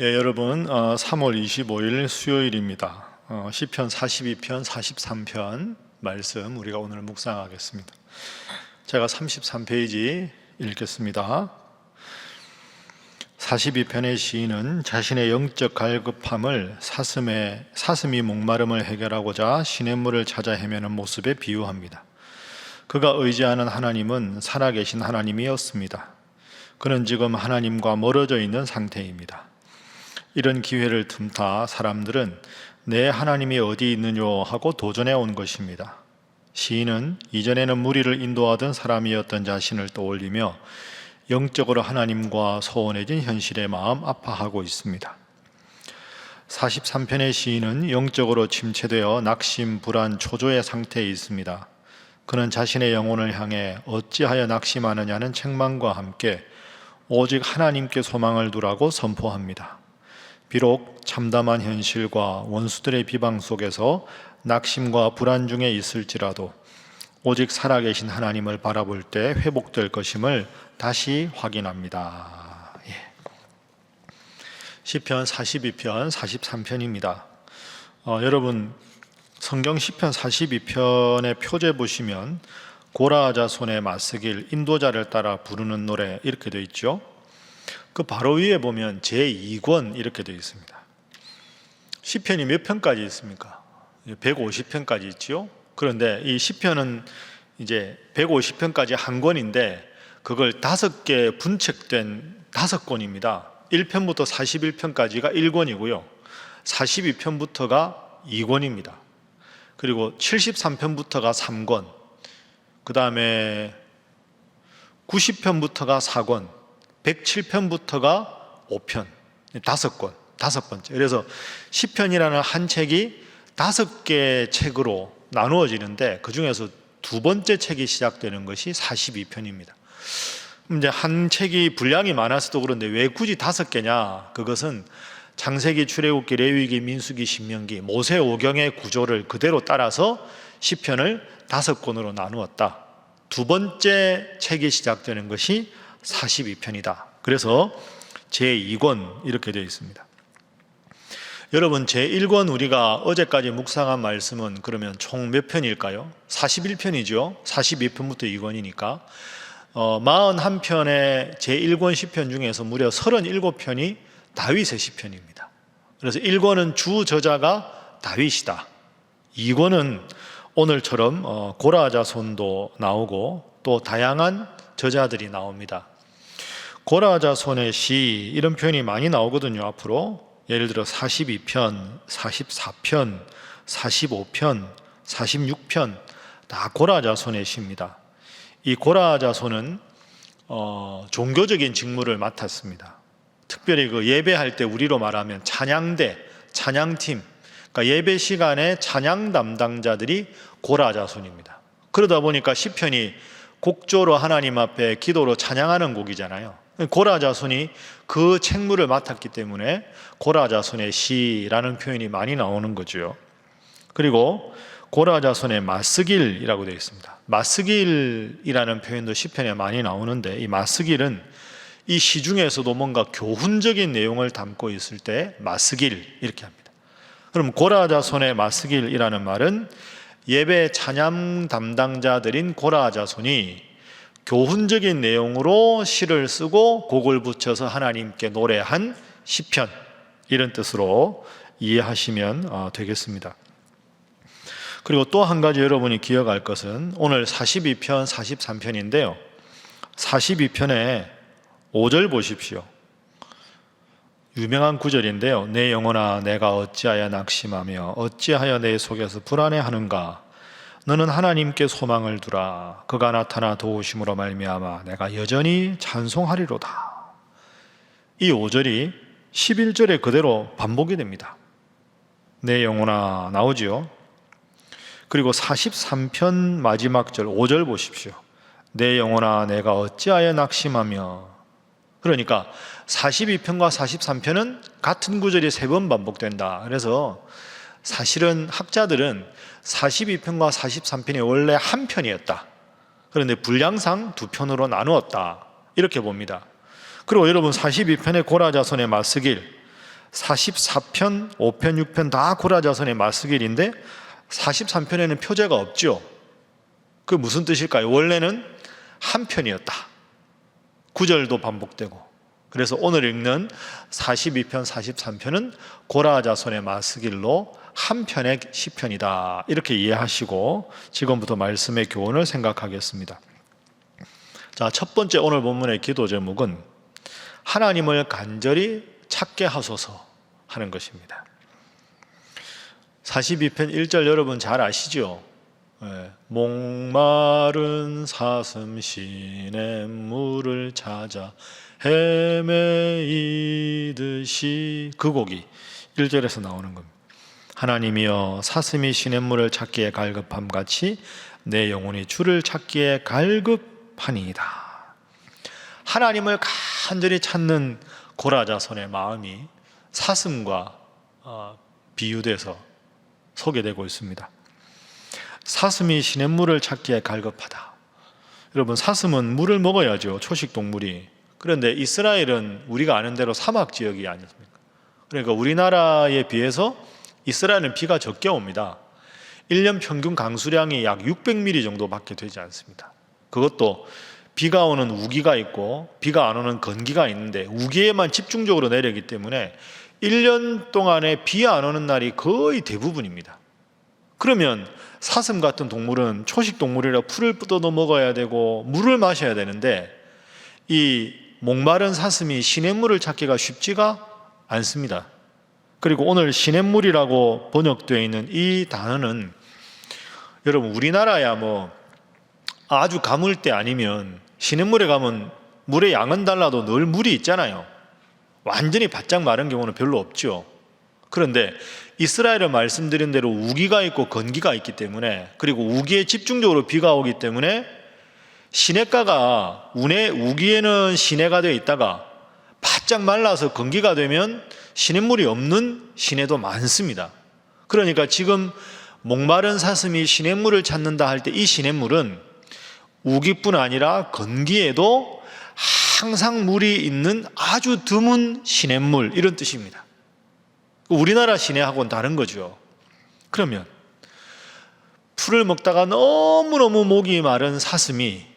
여러분 3월 25일 수요일입니다. 시편 42편, 43편 말씀 우리가 오늘 묵상하겠습니다. 제가 33페이지 읽겠습니다. 42편의 시인은 자신의 영적 갈급함을 사슴이 목마름을 해결하고자 시냇물을 찾아 헤매는 모습에 비유합니다. 그가 의지하는 하나님은 살아계신 하나님이었습니다. 그는 지금 하나님과 멀어져 있는 상태입니다. 이런 기회를 틈타 사람들은 내 하나님이 어디 있느냐 하고 도전해 온 것입니다. 시인은 이전에는 무리를 인도하던 사람이었던 자신을 떠올리며 영적으로 하나님과 소원해진 현실에 마음 아파하고 있습니다. 43편의 시인은 영적으로 침체되어 낙심, 불안, 초조의 상태에 있습니다. 그는 자신의 영혼을 향해 어찌하여 낙심하느냐는 책망과 함께 오직 하나님께 소망을 두라고 선포합니다. 비록 참담한 현실과 원수들의 비방 속에서 낙심과 불안 중에 있을지라도 오직 살아계신 하나님을 바라볼 때 회복될 것임을 다시 확인합니다. 시편 42편, 43편입니다. 여러분 성경 시편 42편의 표제 보시면 고라 자손의 맞서길 인도자를 따라 부르는 노래 이렇게 되어 있죠. 그 바로 위에 보면 제2권 이렇게 되어 있습니다. 시편이 몇 편까지 있습니까? 150편까지 있죠. 그런데 이 시편은 이제 150편까지 한 권인데 그걸 5개 분책된 5권입니다. 1편부터 41편까지가 1권이고요. 42편부터가 2권입니다. 그리고 73편부터가 3권, 그 다음에 90편부터가 4권, 107편부터가 5편, 5권, 5번째. 그래서 시편이라는 한 책이 5개의 책으로 나누어지는데 그 중에서 두 번째 책이 시작되는 것이 42편입니다. 이제 한 책이 분량이 많아서도 그런데 왜 굳이 5개냐? 그것은 창세기, 출애굽기, 레위기, 민수기, 신명기, 모세오경의 구조를 그대로 따라서 시편을 5권으로 나누었다. 두 번째 책이 시작되는 것이 42편이다. 그래서 제2권 이렇게 되어 있습니다. 여러분 제1권 우리가 어제까지 묵상한 말씀은 그러면 총 몇 편일까요? 41편이죠. 42편부터 2권이니까 41편의 제1권 시편 중에서 무려 37편이 다윗의 시편입니다. 그래서 1권은 주 저자가 다윗이다. 2권은 오늘처럼 고라 자손도 나오고 또 다양한 저자들이 나옵니다. 고라 자손의 시 이런 표현이 많이 나오거든요. 앞으로 예를 들어 42편, 44편, 45편, 46편 다 고라 자손의 시입니다. 이 고라 자손은 종교적인 직무를 맡았습니다. 특별히 그 예배할 때 우리로 말하면 찬양대, 찬양팀, 그러니까 예배 시간에 찬양 담당자들이 고라 자손입니다. 그러다 보니까 시편이 곡조로 하나님 앞에 기도로 찬양하는 곡이잖아요. 고라 자손이 그 책무를 맡았기 때문에 고라 자손의 시라는 표현이 많이 나오는 거죠. 그리고 고라 자손의 맞서길이라고 되어 있습니다. 맞서길이라는 표현도 시편에 많이 나오는데 이 맞서길은 이 시 중에서도 뭔가 교훈적인 내용을 담고 있을 때 맞서길 이렇게 합니다. 그럼 고라 자손의 맞서길이라는 말은 예배 찬양 담당자들인 고라 자손이 교훈적인 내용으로 시를 쓰고 곡을 붙여서 하나님께 노래한 시편 이런 뜻으로 이해하시면 되겠습니다. 그리고 또 한 가지 여러분이 기억할 것은 오늘 42편, 43편인데요. 42편에 5절 보십시오. 유명한 구절인데요. 내 영혼아 내가 어찌하여 낙심하며 어찌하여 내 속에서 불안해하는가. 너는 하나님께 소망을 두라. 그가 나타나 도우심으로 말미암아 내가 여전히 찬송하리로다. 이 5절이 11절에 그대로 반복이 됩니다. 내 영혼아 나오지요. 그리고 43편 마지막 절 5절 보십시오. 내 영혼아 내가 어찌하여 낙심하며. 그러니까 42편과 43편은 같은 구절이 3번 반복된다. 그래서 사실은 학자들은 42편과 43편이 원래 한 편이었다. 그런데 분량상 2편으로 나누었다. 이렇게 봅니다. 그리고 여러분 42편의 고라 자손의 맞서길 44편, 5편, 6편 다 고라자손의 마스길인데 43편에는 표제가 없죠. 그 무슨 뜻일까요? 원래는 한 편이었다. 구절도 반복되고. 그래서 오늘 읽는 42편, 43편은 고라자손의 마스길로 한 편의 시편이다. 이렇게 이해하시고 지금부터 말씀의 교훈을 생각하겠습니다. 자, 첫 번째 오늘 본문의 기도 제목은 하나님을 간절히 찾게 하소서 하는 것입니다. 42편 1절 여러분 잘 아시죠? 목마른 사슴 시냇물을 찾아 헤매이듯이, 그 곡이 1절에서 나오는 겁니다. 하나님이여 사슴이 시냇물을 찾기에 갈급함같이 내 영혼이 주를 찾기에 갈급하니이다. 하나님을 간절히 찾는 고라자손의 마음이 사슴과 비유돼서 소개되고 있습니다. 사슴이 시냇물을 찾기에 갈급하다. 여러분, 사슴은 물을 먹어야죠. 초식 동물이. 그런데 이스라엘은 우리가 아는 대로 사막 지역이 아니었습니까? 그러니까 우리나라에 비해서 이스라엘은 비가 적게 옵니다. 1년 평균 강수량이 약 600mm 정도밖에 되지 않습니다. 그것도 비가 오는 우기가 있고 비가 안 오는 건기가 있는데 우기에만 집중적으로 내리기 때문에 1년 동안에 비 안 오는 날이 거의 대부분입니다. 그러면 사슴 같은 동물은 초식 동물이라 풀을 뜯어 먹어야 되고 물을 마셔야 되는데 이 목마른 사슴이 시냇물을 찾기가 쉽지가 않습니다. 그리고 오늘 시냇물이라고 번역되어 있는 이 단어는 여러분 우리나라야 뭐 아주 가물 때 아니면 시냇물에 가면 물의 양은 달라도 늘 물이 있잖아요. 완전히 바짝 마른 경우는 별로 없죠. 그런데 이스라엘은 말씀드린 대로 우기가 있고 건기가 있기 때문에, 그리고 우기에 집중적으로 비가 오기 때문에 시냇가가 우기에는 시내가 되어 있다가 바짝 말라서 건기가 되면 시냇물이 없는 시내도 많습니다. 그러니까 지금 목마른 사슴이 시냇물을 찾는다 할 때 이 시냇물은 우기뿐 아니라 건기에도 항상 물이 있는 아주 드문 시냇물, 이런 뜻입니다. 우리나라 시내하고는 다른 거죠. 그러면 풀을 먹다가 너무너무 목이 마른 사슴이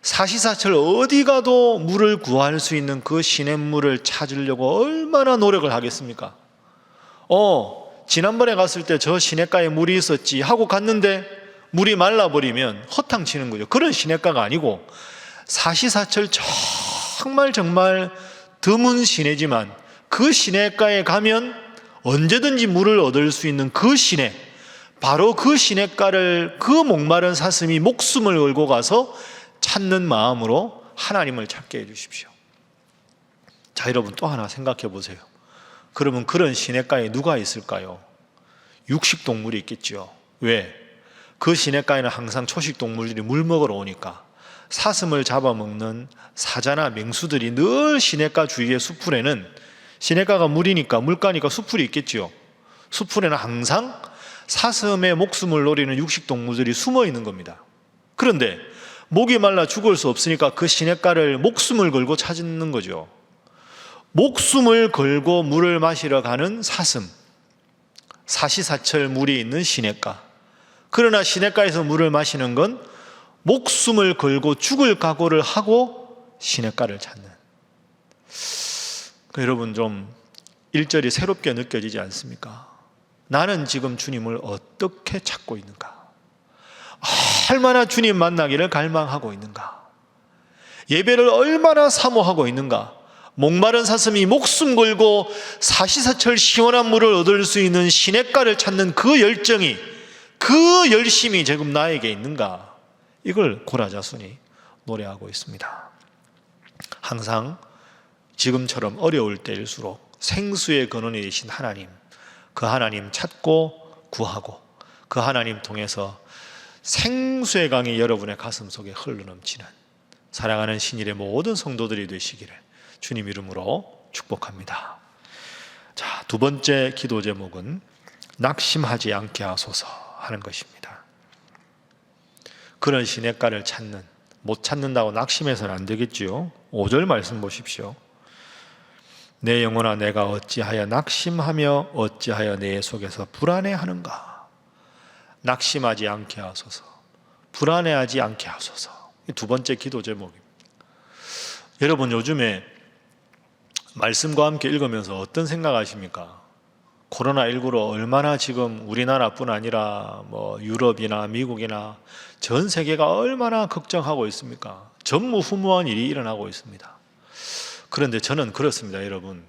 사시사철 어디 가도 물을 구할 수 있는 그 시냇물을 찾으려고 얼마나 노력을 하겠습니까? 지난번에 갔을 때 저 시냇가에 물이 있었지 하고 갔는데 물이 말라버리면 허탕치는 거죠. 그런 시냇가가 아니고 사시사철 정말 드문 시내지만 그 시냇가에 가면 언제든지 물을 얻을 수 있는 그 시내, 바로 그 시냇가를 그 목마른 사슴이 목숨을 걸고 가서 찾는 마음으로 하나님을 찾게 해주십시오. 자, 여러분 또 하나 생각해 보세요. 그러면 그런 시냇가에 누가 있을까요? 육식동물이 있겠죠. 왜? 그 시냇가에는 항상 초식동물들이 물 먹으러 오니까 사슴을 잡아먹는 사자나 맹수들이 늘 시냇가 주위의 수풀에는, 시냇가가 물이니까 물가니까 수풀이 있겠죠. 수풀에는 항상 사슴의 목숨을 노리는 육식동물들이 숨어 있는 겁니다. 그런데 목이 말라 죽을 수 없으니까 그 시냇가를 목숨을 걸고 찾는 거죠. 목숨을 걸고 물을 마시러 가는 사슴, 사시사철 물이 있는 시냇가. 그러나 시냇가에서 물을 마시는 건 목숨을 걸고 죽을 각오를 하고 시냇가를 찾는. 여러분 좀 1절이 새롭게 느껴지지 않습니까? 나는 지금 주님을 어떻게 찾고 있는가? 얼마나 주님 만나기를 갈망하고 있는가? 예배를 얼마나 사모하고 있는가? 목마른 사슴이 목숨 걸고 사시사철 시원한 물을 얻을 수 있는 시냇가를 찾는 그 열정이, 그 열심이 지금 나에게 있는가? 이걸 고라자손이 노래하고 있습니다. 항상 지금처럼 어려울 때일수록 생수의 근원이 되신 하나님, 그 하나님 찾고 구하고 그 하나님 통해서 생수의 강이 여러분의 가슴 속에 흘러넘치는 사랑하는 신일의 모든 성도들이 되시기를 주님 이름으로 축복합니다. 자, 두 번째 기도 제목은 낙심하지 않게 하소서 하는 것입니다. 그런 시냇가를 못 찾는다고 낙심해서는 안 되겠지요. 5절 말씀 보십시오. 내 영혼아 내가 어찌하여 낙심하며 어찌하여 내 속에서 불안해하는가. 낙심하지 않게 하소서, 불안해하지 않게 하소서. 두 번째 기도 제목입니다. 여러분 요즘에 말씀과 함께 읽으면서 어떤 생각하십니까? 코로나19로 얼마나 지금 우리나라뿐 아니라 유럽이나 미국이나 전 세계가 얼마나 걱정하고 있습니까? 전무후무한 일이 일어나고 있습니다. 그런데 저는 그렇습니다, 여러분.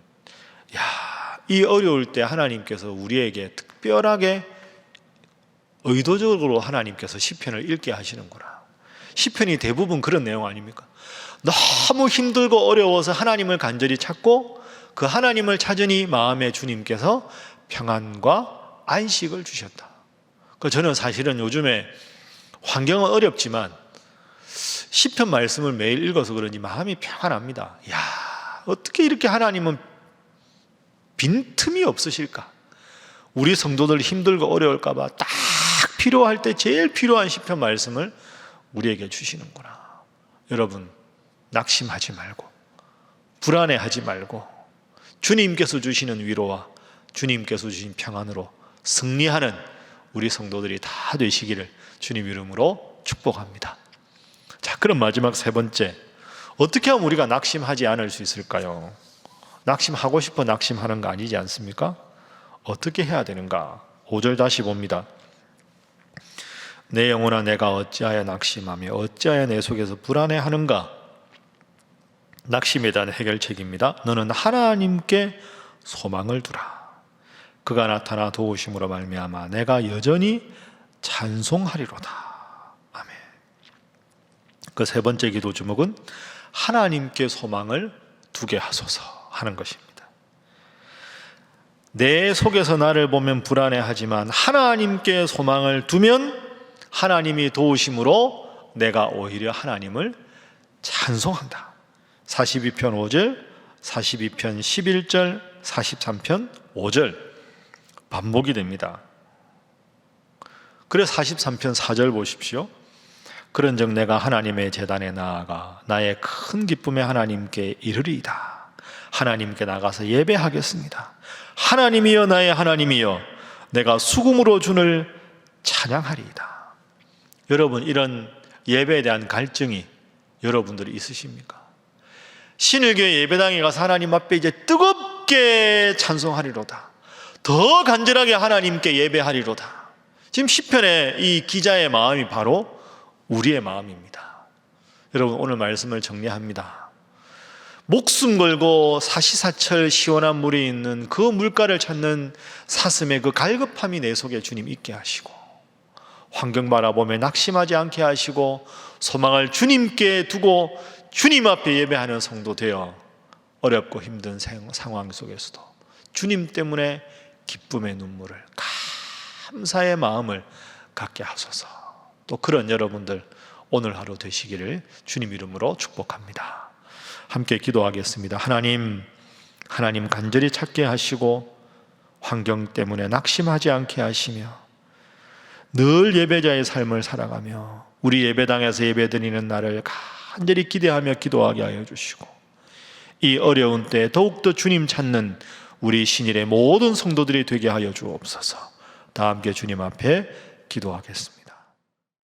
이 어려울 때 하나님께서 우리에게 특별하게 의도적으로 하나님께서 시편을 읽게 하시는구나. 시편이 대부분 그런 내용 아닙니까? 너무 힘들고 어려워서 하나님을 간절히 찾고 그 하나님을 찾으니 마음에 주님께서 평안과 안식을 주셨다. 저는 사실은 요즘에 환경은 어렵지만 시편 말씀을 매일 읽어서 그런지 마음이 평안합니다. 어떻게 이렇게 하나님은 빈틈이 없으실까? 우리 성도들 힘들고 어려울까 봐 딱 필요할 때 제일 필요한 시편 말씀을 우리에게 주시는구나. 여러분 낙심하지 말고 불안해하지 말고 주님께서 주시는 위로와 주님께서 주신 평안으로 승리하는 우리 성도들이 다 되시기를 주님 이름으로 축복합니다. 자, 그럼 마지막 세 번째, 어떻게 하면 우리가 낙심하지 않을 수 있을까요? 낙심하고 싶어 낙심하는 거 아니지 않습니까? 어떻게 해야 되는가? 5절 다시 봅니다. 내 영혼아 내가 어찌하여 낙심하며 어찌하여 내 속에서 불안해하는가? 낙심에 대한 해결책입니다. 너는 하나님께 소망을 두라. 그가 나타나 도우심으로 말미암아 내가 여전히 찬송하리로다. 아멘. 그 세 번째 기도 제목은 하나님께 소망을 두게 하소서 하는 것입니다. 내 속에서 나를 보면 불안해하지만 하나님께 소망을 두면 하나님이 도우심으로 내가 오히려 하나님을 찬송한다. 42편 5절, 42편 11절, 43편 5절 반복이 됩니다. 그래서 43편 4절 보십시오. 그런즉 내가 하나님의 제단에 나아가 나의 큰 기쁨에 하나님께 이르리이다. 하나님께 나가서 예배하겠습니다. 하나님이여 나의 하나님이여 내가 수금으로 주를 찬양하리이다. 여러분 이런 예배에 대한 갈증이 여러분들이 있으십니까? 신일교회 예배당에 가서 하나님 앞에 이제 뜨겁게 찬송하리로다. 더 간절하게 하나님께 예배하리로다. 지금 시편의 이 기자의 마음이 바로 우리의 마음입니다. 여러분 오늘 말씀을 정리합니다. 목숨 걸고 사시사철 시원한 물이 있는 그 물가를 찾는 사슴의 그 갈급함이 내 속에 주님 있게 하시고 환경 바라보며 낙심하지 않게 하시고 소망을 주님께 두고 주님 앞에 예배하는 성도 되어 어렵고 힘든 상황 속에서도 주님 때문에 기쁨의 눈물을 감사의 마음을 갖게 하소서. 또 그런 여러분들 오늘 하루 되시기를 주님 이름으로 축복합니다. 함께 기도하겠습니다. 하나님 간절히 찾게 하시고 환경 때문에 낙심하지 않게 하시며 늘 예배자의 삶을 살아가며 우리 예배당에서 예배드리는 날을 간절히 기대하며 기도하게 하여 주시고 이 어려운 때 더욱더 주님 찾는 우리 신일의 모든 성도들이 되게 하여 주옵소서. 다 함께 주님 앞에 기도하겠습니다.